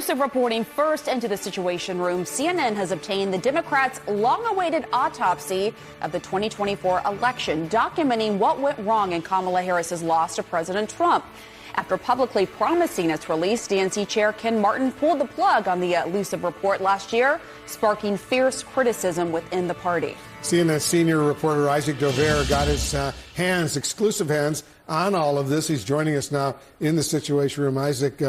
Exclusive reporting first into the Situation Room. CNN has obtained the Democrats' long-awaited autopsy of the 2024 election, documenting what went wrong in Kamala Harris's loss to President Trump. After publicly promising its release, DNC Chair Ken Martin pulled the plug on the elusive report last year, sparking fierce criticism within the party. CNN senior reporter Isaac Dover got his exclusive hands on all of this. He's joining us now in the Situation Room. Isaac,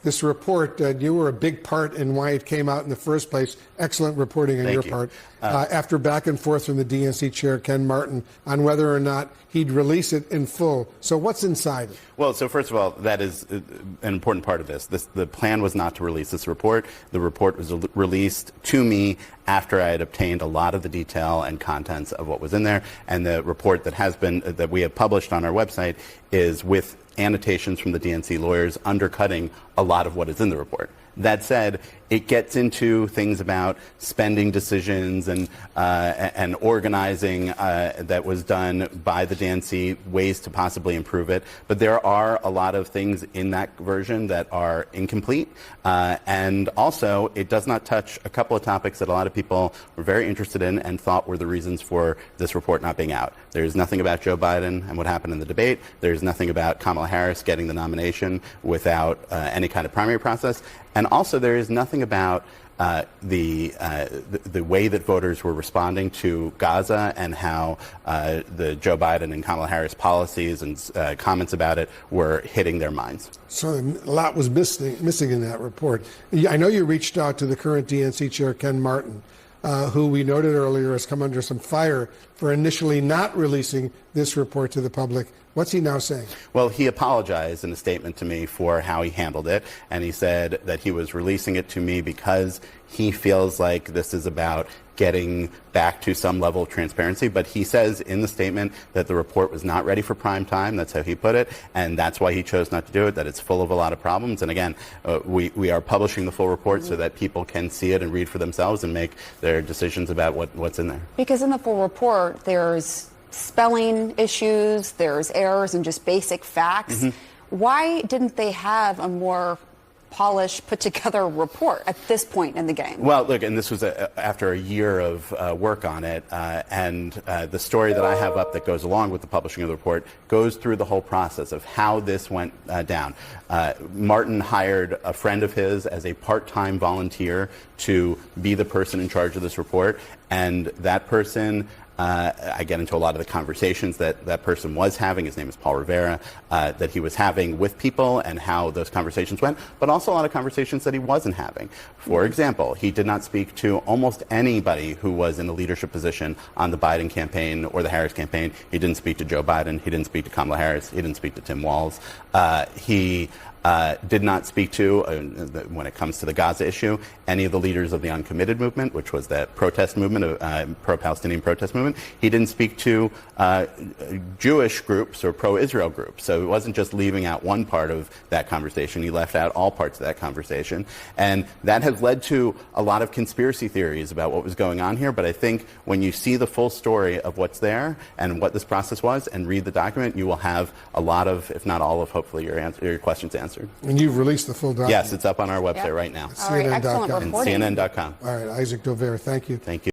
this report, you were a big part in why it came out in the first place. Excellent reporting on your part. After back and forth from the DNC chair, Ken Martin, on whether or not he'd release it in full. So what's inside it? Well, so first of all, that is an important part of this. The plan was not to release this report. The report was released to me after I had obtained a lot of the detail and contents of what was in there. And the report that we have published on our website is with annotations from the DNC lawyers undercutting a lot of what is in the report. That said, it gets into things about spending decisions and organizing that was done by the DNC, ways to possibly improve it. But there are a lot of things in that version that are incomplete. And also, it does not touch a couple of topics that a lot of people were very interested in and thought were the reasons for this report not being out. There's nothing about Joe Biden and what happened in the debate. There's nothing about Kamala Harris getting the nomination without any kind of primary process. And also, there is nothing about the way that voters were responding to Gaza and how the Joe Biden and Kamala Harris policies and comments about it were hitting their minds. So a lot was missing in that report. I know you reached out to the current DNC chair, Ken Martin, who we noted earlier has come under some fire for initially not releasing this report to the public. What's he now saying? Well, he apologized in a statement to me for how he handled it, and he said that he was releasing it to me because he feels like this is about getting back to some level of transparency. But he says in the statement that the report was not ready for prime time. That's how he put it, and that's why he chose not to do it, that it's full of a lot of problems. And again, we are publishing the full report so that people can see it and read for themselves and make their decisions about what's in there. Because in the full report, there's spelling issues, there's errors and just basic facts. Mm-hmm. Why didn't they have a more polished, put-together report at this point in the game? Well, look, and this was after a year of work on it, and the story that I have up that goes along with the publishing of the report goes through the whole process of how this went down. Martin hired a friend of his as a part-time volunteer to be the person in charge of this report, and that person I get into a lot of the conversations that person was having. His name is Paul Rivera, that he was having with people and how those conversations went, but also a lot of conversations that he wasn't having. For example, he did not speak to almost anybody who was in a leadership position on the Biden campaign or the Harris campaign. He didn't speak to Joe Biden. He didn't speak to Kamala Harris. He didn't speak to Tim Walz. He did not speak to, when it comes to the Gaza issue, any of the leaders of the Uncommitted movement, which was that protest movement, pro-Palestinian protest movement. He didn't speak to Jewish groups or pro-Israel groups. So it wasn't just leaving out one part of that conversation. He left out all parts of that conversation. And that has led to a lot of conspiracy theories about what was going on here. But I think when you see the full story of what's there and what this process was and read the document, you will have a lot of, if not all of, hopefully your questions answered. And you've released the full document? Yes, it's up on our website right now. CNN.com. And CNN.com. All right, Isaac Dover, thank you. Thank you.